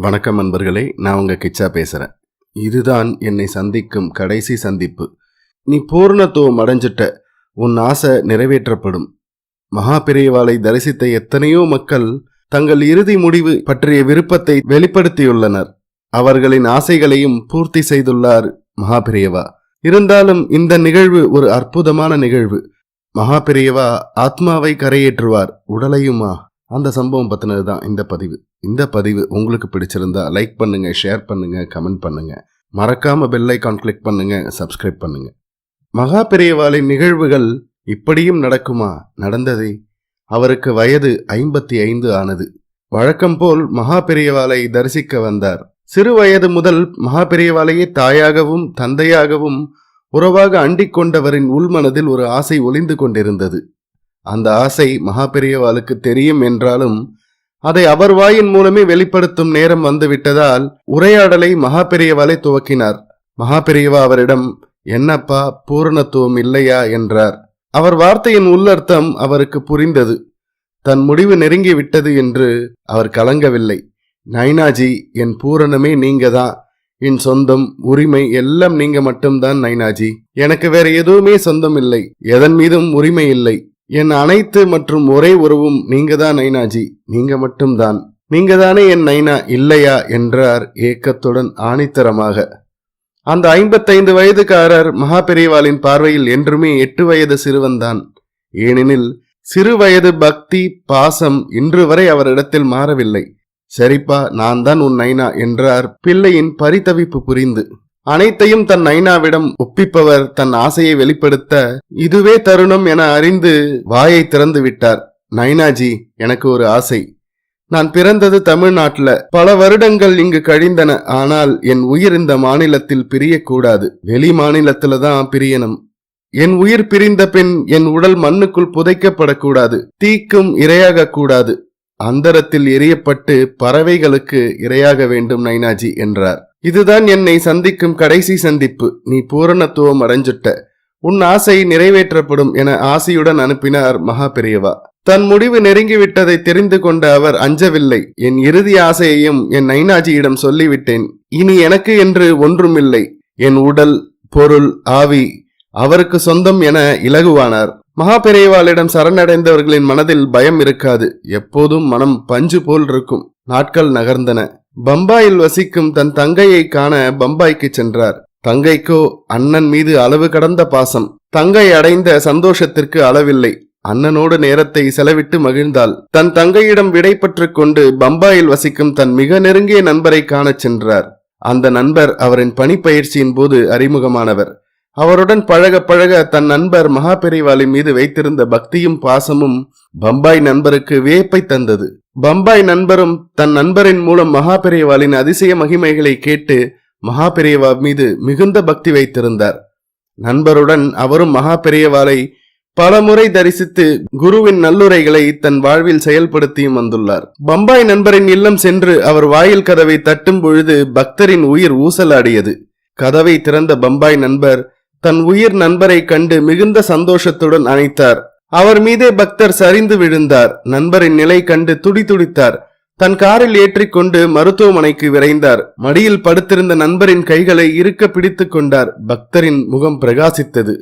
வணக்கம் நண்பர்களே, நான் உங்க கிச்சா பேசுறேன். இதுதான் என்னை சந்திக்கும் கடைசி சந்திப்பு. நீ பூர்ணத்துவம் அடைஞ்சிட்ட, உன் ஆசை நிறைவேற்றப்படும். மகா பெரியவாளை தரிசித்த எத்தனையோ மக்கள் தங்கள் இறுதி முடிவு பற்றிய விருப்பத்தை வெளிப்படுத்தியுள்ளனர். அவர்களின் ஆசைகளையும் பூர்த்தி செய்துள்ளார் மகா பெரியவா. இருந்தாலும் இந்த நிகழ்வு ஒரு அற்புதமான நிகழ்வு. மகா பெரியவா ஆத்மாவை கரையேற்றுவார், உடலையுமா? அந்த சம்பவம் பத்தினது தான் இந்த பதிவு உங்களுக்கு பிடிச்சிருந்தா லைக் பண்ணுங்க, ஷேர் பண்ணுங்க, கமெண்ட் பண்ணுங்க. மறக்காம பெல் ஐகான் கிளிக் பண்ணுங்க, சப்ஸ்கிரைப் பண்ணுங்க. மகா பெரியவாளின் நிகழ்வுகள் இப்படியும் நடக்குமா? நடந்ததே. அவருக்கு வயது 55 ஆனது. வழக்கம் போல் மகா பெரியவாளை தரிசிக்க வந்தார். சிறு வயது முதல் மகா பெரியவாளையே தாயாகவும் தந்தையாகவும் உறவாக அண்டிக் கொண்டவரின் உள்மனதில் ஒரு ஆசை ஒளிந்து கொண்டிருந்தது. அந்த ஆசை மகா பெரியவாளுக்கு தெரியும் என்றாலும் அதை அவர் வாயின் மூலமே வெளிப்படுத்தும் நேரம் வந்துவிட்டதால் உரையாடலை மகா பெரியவாளை துவக்கினார். மகா பெரியவா அவரிடம், என்னப்பா பூரணத்துவம் இல்லையா என்றார். அவர் வார்த்தையின் உள்ளர்த்தம் அவருக்கு புரிந்தது. தன் முடிவு நெருங்கி விட்டது என்று அவர் கலங்கவில்லை. நைனாஜி, என் பூரணமே நீங்க தான். என் சொந்தம், உரிமை எல்லாம் நீங்க மட்டும்தான் நைனாஜி. எனக்கு வேற எதுவுமே சொந்தம் இல்லை, எதன் மீதும் உரிமை இல்லை. என் அனைத்து மற்றும் ஒரே உறவும் நீங்க தான் நைனாஜி, நீங்க மட்டும்தான். நீங்க தானே என் நைனா, இல்லையா என்றார் ஏக்கத்துடன் ஆணித்தரமாக. அந்த 55 வயதுக்காரர் மகா பெரியவாளின் பார்வையில் என்றுமே 8 வயது சிறுவன்தான். ஏனெனில் சிறு வயது பக்தி பாசம் இன்று வரை அவரிடத்தில் மாறவில்லை. சரிப்பா, நான் தான் உன் நைனா என்றார் பிள்ளையின் பரிதவிப்பு புரிந்து. அனைத்தையும் தன் நைனாவிடம் ஒப்பிப்பவர் தன் ஆசையை வெளிப்படுத்த இதுவே தருணம் என அறிந்து வாயை திறந்து விட்டார். நைனாஜி, எனக்கு ஒரு ஆசை. நான் பிறந்தது தமிழ்நாட்டுல. பல வருடங்கள் இங்கு கழிந்தன. ஆனால் என் உயிர் இந்த மாநிலத்தில் பிரியக்கூடாது. வெளி மாநிலத்துல தான் பிரியணும். என் உயிர் பிரிந்த பின் என் உடல் மண்ணுக்குள் புதைக்கப்படக்கூடாது. தீக்கும் இரையாக கூடாது. அந்தரத்தில் எரியப்பட்டு பறவைகளுக்கு இரையாக வேண்டும் நைனாஜி என்றார். இதுதான் என்னை சந்திக்கும் கடைசி சந்திப்பு. நீ பூரணத்துவம் அடைஞ்சிட்ட, உன் ஆசை நிறைவேற்றப்படும் என ஆசையுடன் அனுப்பினார் மகா பெரியவா. தன் முடிவு நெருங்கிவிட்டதை தெரிந்து கொண்ட அவர் அஞ்சவில்லை. என் இறுதி ஆசையையும் என் நைனாஜியிடம் சொல்லிவிட்டேன். இனி எனக்கு என்று ஒன்றுமில்லை. என் உடல், பொருள், ஆவி அவருக்கு சொந்தம் என இலகுவானார். மகா பெரியவாளிடம் சரணடைந்தவர்களின் மனதில் பயம் இருக்காது. எப்போதும் மனம் பஞ்சு போல் இருக்கும். நாட்கள் நகர்ந்தன. பம்பாயில் வசிக்கும் தன் தங்கையை காண பம்பாய்க்கு சென்றார். தங்கைக்கோ அண்ணன் மீது அளவு கடந்த பாசம். தங்கை அடைந்த சந்தோஷத்திற்கு அளவில்லை. அண்ணனோடு நேரத்தை செலவிட்டு மகிழ்ந்தாள். தன் தங்கையிடம் விடை பெற்றுக் கொண்டு பம்பாயில் வசிக்கும் தன் மிக நெருங்கிய நண்பரை காணச் சென்றார். அந்த நண்பர் அவரின் பணிப்பயிற்சியின் போது அறிமுகமானவர். அவருடன் பழக பழக தன் நண்பர் மகா பெரியவாளின் மீது வைத்திருந்த பக்தியும் பாசமும் பம்பாய் நண்பருக்கு வியப்பை தந்தது. பம்பாய் நண்பரும் தன் நண்பரின் மூலம் மகா பெரியவாளின் அதிசய மகிமைகளை கேட்டு மகா பெரியவா மீது மிகுந்த பக்தி வைத்திருந்தார். நண்பருடன் அவரும் மகா பெரியவாளை பல முறை தரிசித்து குருவின் நல்லுரைகளை தன் வாழ்வில் செயல்படுத்தியும் வந்துள்ளார். பம்பாய் நண்பரின் இல்லம் சென்று அவர் வாயில் கதவை தட்டும் பொழுது பக்தரின் உயிர் ஊசலாடியது. கதவை திறந்த பம்பாய் நண்பர் தன் உயிர் நண்பரை கண்டு மிகுந்த சந்தோஷத்துடன் அணைத்தார். அவர் மீதே பக்தர் சரிந்து விழுந்தார். நண்பரின் நிலை கண்டு துடித்தார். தன் காரில் ஏற்றிக்கொண்டு மருத்துவமனைக்கு விரைந்தார். மடியில் படுத்திருந்த நண்பரின் கைகளை இறுக்க பிடித்துக் கொண்டார். பக்தரின் முகம் பிரகாசித்தது.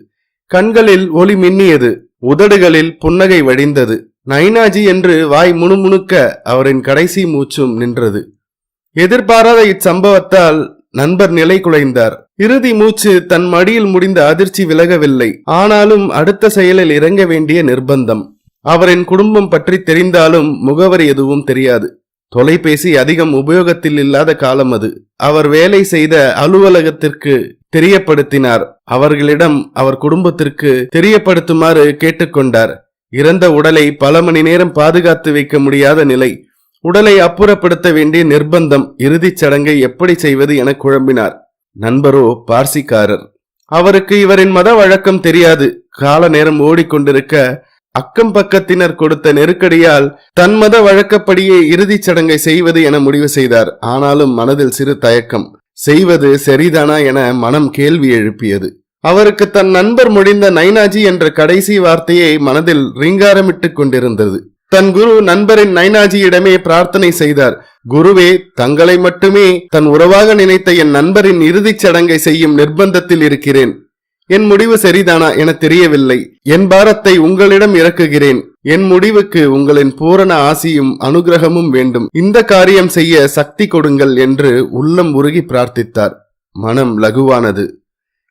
கண்களில் ஒளி மின்னியது. உதடுகளில் புன்னகை வழிந்தது. நைனாஜி என்று வாய் முணுமுணுக்க அவரின் கடைசி மூச்சும் நின்றது. எதிர்பாராத இச்சம்பவத்தால் நண்பர் நிலை குலைந்தார். இறுதி மூச்சு தன் மடியில் முடிந்த அதிர்ச்சி விலகவில்லை. ஆனாலும் அடுத்த செயலில் இறங்க வேண்டிய நிர்பந்தம். அவரின் குடும்பம் பற்றி தெரிந்தாலும் முகவரி எதுவும் தெரியாது. தொலைபேசி அதிகம் உபயோகத்தில் இல்லாத காலம் அது. அவர் வேலை செய்த அலுவலகத்திற்கு தெரியப்படுத்தினார். அவர்களிடம் அவர் குடும்பத்திற்கு தெரியப்படுத்துமாறு கேட்டுக்கொண்டார். இறந்த உடலை பல மணி நேரம் பாதுகாத்து வைக்க முடியாத நிலை. உடலை அப்புறப்படுத்த வேண்டிய நிர்பந்தம். இறுதிச் சடங்கை எப்படி செய்வது என குழம்பினார். நண்பரோ பார்சிக்காரர். அவருக்கு இவரின் மத வழக்கம் தெரியாது. கால நேரம் ஓடிக்கொண்டிருக்க அக்கம் பக்கத்தினர் கொடுத்த நெருக்கடியால் தன் மத வழக்கப்படியே இறுதிச் சடங்கை செய்வது என முடிவு செய்தார். ஆனாலும் மனதில் சிறு தயக்கம். செய்வது சரிதானா என மனம் கேள்வி எழுப்பியது. அவருக்கு தன் நண்பர் முடிந்த நைனாஜி என்ற கடைசி வார்த்தையை மனதில் ரீங்காரமிட்டுக் கொண்டிருந்தது. தன் குரு நண்பரின் நைனாஜியிடமே பிரார்த்தனை செய்தார். குருவே, தங்களை மட்டுமே தன் உறவாக நினைத்த என் நண்பரின் இறுதிச் சடங்கை செய்யும் நிர்பந்தத்தில் இருக்கிறேன். என் முடிவு சரிதானா என தெரியவில்லை. என் பாரத்தை உங்களிடம் இறக்குகிறேன். என் முடிவுக்கு உங்களின் பூரண ஆசியும் அனுகிரகமும் வேண்டும். இந்த காரியம் செய்ய சக்தி கொடுங்கள் என்று உள்ளம் உருகி பிரார்த்தித்தார். மனம் லகுவானது.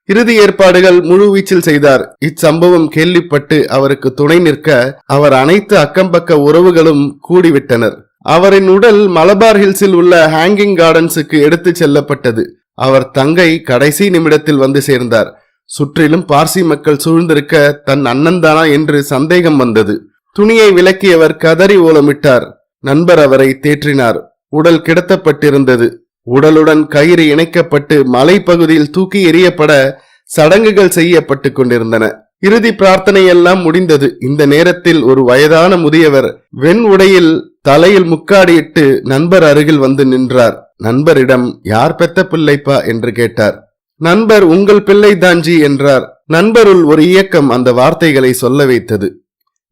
இறுதி ஏற்பாடுகள் முழுவீச்சில் செய்தார். இச்சம்பவம் கேள்விப்பட்டு அவருக்கு துணை நிற்க அவர் அனைத்து அக்கம்பக்க உறவுகளும் கூடிவிட்டனர். அவரின் உடல் மலபார் ஹில்ஸில் உள்ள ஹேங்கிங் கார்டன்ஸுக்கு எடுத்துச் செல்லப்பட்டது. அவர் தங்கை கடைசி நிமிடத்தில் வந்து சேர்ந்தார். சுற்றிலும் பார்சி மக்கள் சூழ்ந்திருக்க தன் அண்ணன்தானா என்று சந்தேகம் வந்தது. துணியை விலக்கியவர் கதறி ஓலமிட்டார். நண்பர் அவரை தேற்றினார். உடல் கிடத்தப்பட்டிருந்தது. உடலுடன் கயிறு இணைக்கப்பட்டு மலைப்பகுதியில் தூக்கி எறியப்பட சடங்குகள் செய்யப்பட்டு கொண்டிருந்தன. இறுதி பிரார்த்தனை எல்லாம் முடிந்தது. இந்த நேரத்தில் ஒரு வயதான முதியவர் வெண் உடையில் தலையில் முக்காடியிட்டு நண்பர் அருகில் வந்து நின்றார். நண்பரிடம், யார் பெத்த பிள்ளைப்பா என்று கேட்டார். நண்பர், உங்கள் பிள்ளை தான்ஜி என்றார். நண்பருள் ஒரு இயக்கம் அந்த வார்த்தைகளை சொல்ல வைத்தது.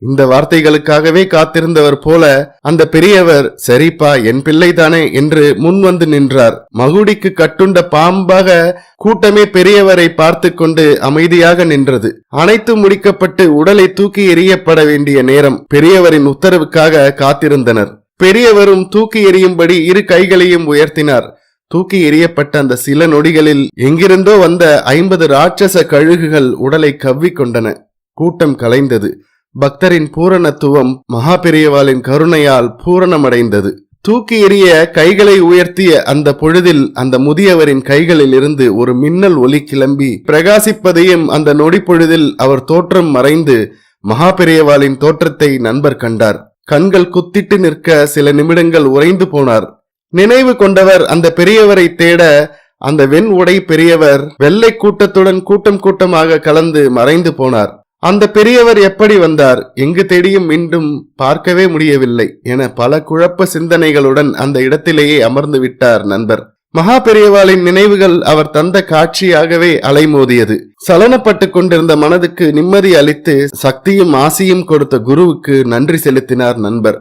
இந்த வார்த்தைகளுக்காகவே காத்திருந்தவர் போல அந்த பெரியவர், சரிப்பா, என் பிள்ளைதானே என்று முன் வந்து நின்றார். மகுடிக்கு கட்டுண்ட பாம்பாக கூட்டமே பெரியவரை பார்த்து கொண்டு அமைதியாக நின்றது. அனைத்து முடிக்கப்பட்டு உடலை தூக்கி எறியப்பட வேண்டிய நேரம். பெரியவரின் உத்தரவுக்காக காத்திருந்தனர். பெரியவரும் தூக்கி எறியும்படி இரு கைகளையும் உயர்த்தினார். தூக்கி எறியப்பட்ட அந்த சில நொடிகளில் எங்கிருந்தோ வந்த 50 ராட்சச கழுகுகள் உடலை கவ்விக்கொண்டன. கூட்டம் கலைந்தது. பக்தரின் பூரணத்துவம் மகா பெரியவாளின் கருணையால் பூரணமடைந்தது. தூக்கி எறிய கைகளை உயர்த்திய அந்த பொழுதில் அந்த முதியவரின் கைகளில் இருந்து ஒரு மின்னல் ஒளி கிளம்பி பிரகாசிப்பதையும் அந்த நொடி பொழுதில் அவர் தோற்றம் மறைந்து மகா பெரியவாளின் தோற்றத்தை நண்பர் கண்டார். கண்கள் குத்திட்டு நிற்க சில நிமிடங்கள் உறைந்து போனார். நினைவு கொண்டவர் அந்த பெரியவரை தேட அந்த வெண் உடை பெரியவர் வெள்ளை கூட்டத்துடன் கூட்டம் கூட்டமாக கலந்து மறைந்து போனார். அந்த பெரியவர் எப்படி வந்தார், எங்கு தேடியும் மீண்டும் பார்க்கவே முடியவில்லை என பல குழப்ப சிந்தனைகளுடன் அந்த இடத்திலேயே அமர்ந்து விட்டார் நண்பர். மகா பெரியவாளின் நினைவுகள் அவர் தந்த காட்சியாகவே அலைமோதியது. சலனப்பட்டு கொண்டிருந்த மனதுக்கு நிம்மதி அளித்து சக்தியும் ஆசியும் கொடுத்த குருவுக்கு நன்றி செலுத்தினார் நண்பர்.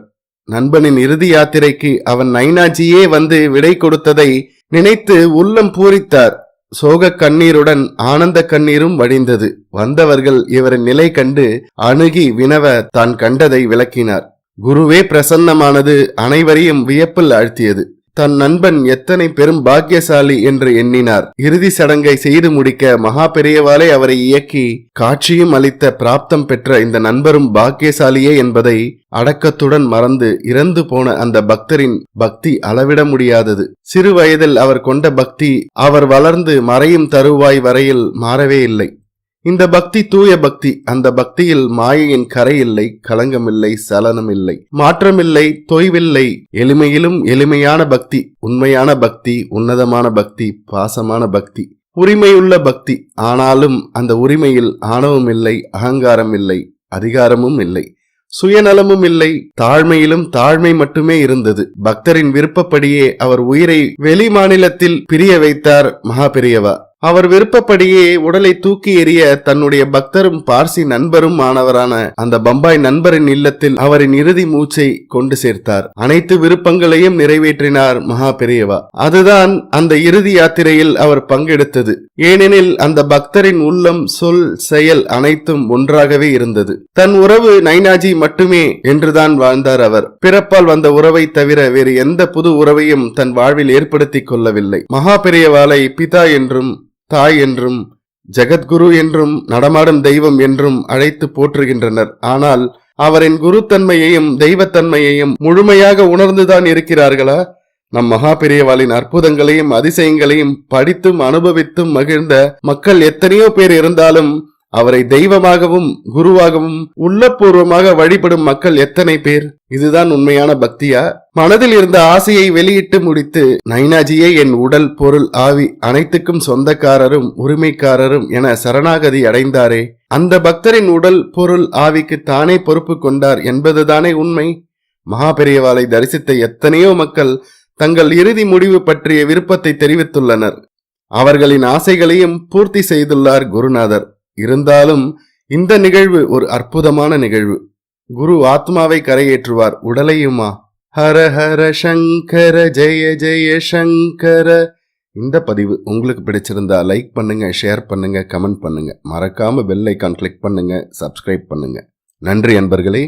நண்பனின் இறுதி யாத்திரைக்கு அவன் நைனாஜியே வந்து விடை கொடுத்ததை நினைத்து உள்ளம் பூரித்தார். சோக கண்ணீருடன் ஆனந்த கண்ணீரும் வடிந்தது. வந்தவர்கள் இவரின் நிலை கண்டு அணுகி வினவ தான் கண்டதை விளக்கினார். குருவே பிரசன்னமானது அனைவரையும் வியப்பில் ஆழ்த்தியது. தன் நண்பன் எத்தனை பெரும் பாக்கியசாலி என்று எண்ணினார். இறுதி சடங்கை செய்து முடிக்க மகா பெரியவாளே அவரை இயக்கி காட்சியும் அளித்த பிராப்தம் பெற்ற இந்த நண்பரும் பாக்கியசாலியே என்பதை அடக்கத்துடன் மறந்து இறந்து போன அந்த பக்தரின் பக்தி அளவிட முடியாதது. சிறு வயதில் அவர் கொண்ட பக்தி அவர் வளர்ந்து மறையும் தருவாய் வரையில் மாறவே இல்லை. இந்த பக்தி தூய பக்தி. அந்த பக்தியில் மாயையின் கரையில்லை, களங்கமில்லை, சலனமில்லை, மாற்றமில்லை, தொய்வில்லை. எளிமையிலும் எளிமையான பக்தி, உண்மையான பக்தி, உன்னதமான பக்தி, பாசமான பக்தி, உரிமையுள்ள பக்தி. ஆனாலும் அந்த உரிமையில் ஆணவம் இல்லை, அகங்காரம் இல்லை, அதிகாரமும் இல்லை, சுயநலமும் இல்லை. தாழ்மையிலும் தாழ்மை மட்டுமே இருந்தது. பக்தரின் விருப்பப்படியே அவர் உயிரை வெளி மாநிலத்தில் பிரிய வைத்தார் மகா பெரியவா. அவர் விருப்பப்படியே உடலை தூக்கி எறிய தன்னுடைய பக்தரும் பார்சி நண்பரும் ஆனவரான அந்த பம்பாய் நண்பரின் இல்லத்தில் அவரின் இறுதி மூச்சை கொண்டு சேர்த்தார். அனைத்து விருப்பங்களையும் நிறைவேற்றினார் மகா பெரியவா. அதுதான் அந்த இறுதி யாத்திரையில் அவர் பங்கெடுத்தது. ஏனெனில் அந்த பக்தரின் உள்ளம், சொல், செயல் அனைத்தும் ஒன்றாகவே இருந்தது. தன் உறவு நைனாஜி மட்டுமே என்றுதான் வாழ்ந்தார் அவர். பிறப்பால் வந்த உறவை தவிர வேறு எந்த புது உறவையும் தன் வாழ்வில் ஏற்படுத்திக் கொள்ளவில்லை. மகா பெரியவாளை பிதா என்றும் தாய் என்றும் ஜெகத்குரு என்றும் நடமாடும் தெய்வம் என்றும் அழைத்து போற்றுகின்றனர். ஆனால் அவரின் குருத்தன்மையையும் தெய்வத்தன்மையையும் முழுமையாக உணர்ந்துதான் இருக்கிறார்களா? நம் மகா பெரியவாளின் அற்புதங்களையும் அதிசயங்களையும் படித்தும் அனுபவித்தும் மகிழ்ந்த மக்கள் எத்தனையோ பேர் இருந்தாலும் அவரை தெய்வமாகவும் குருவாகவும் உள்ளபூர்வமாக வழிபடும் மக்கள் எத்தனை பேர்? இதுதான் உண்மையான பக்தியா? மனதில் இருந்த ஆசையை வெளியிட்டு முடித்து நைனாஜியே என் உடல், பொருள், ஆவி அனைத்துக்கும் சொந்தக்காரரும் உரிமைக்காரரும் என சரணாகதி அடைந்தாரே, அந்த பக்தரின் உடல், பொருள், ஆவிக்கு தானே பொறுப்பு கொண்டார் என்பதுதானே உண்மை. மகா பெரியவாளை தரிசித்த எத்தனையோ மக்கள் தங்கள் இறுதி முடிவு பற்றிய விருப்பத்தை தெரிவித்துள்ளனர். அவர்களின் ஆசைகளையும் பூர்த்தி செய்துள்ளார் குருநாதர். இருந்தாலும் இந்த நிகழ்வு ஒரு அற்புதமான நிகழ்வு. குரு ஆத்மாவை கரையேற்றுவார், உடலையுமா? ஹர ஹர சங்கர ஜெய ஜெய சங்கர. இந்த பதிவு உங்களுக்கு பிடிச்சிருந்தா லைக் பண்ணுங்க, ஷேர் பண்ணுங்க, கமெண்ட் பண்ணுங்க. மறக்காம பெல் ஐக்கான் கிளிக் பண்ணுங்க, சப்ஸ்கிரைப் பண்ணுங்க. நன்றி அன்பர்களே.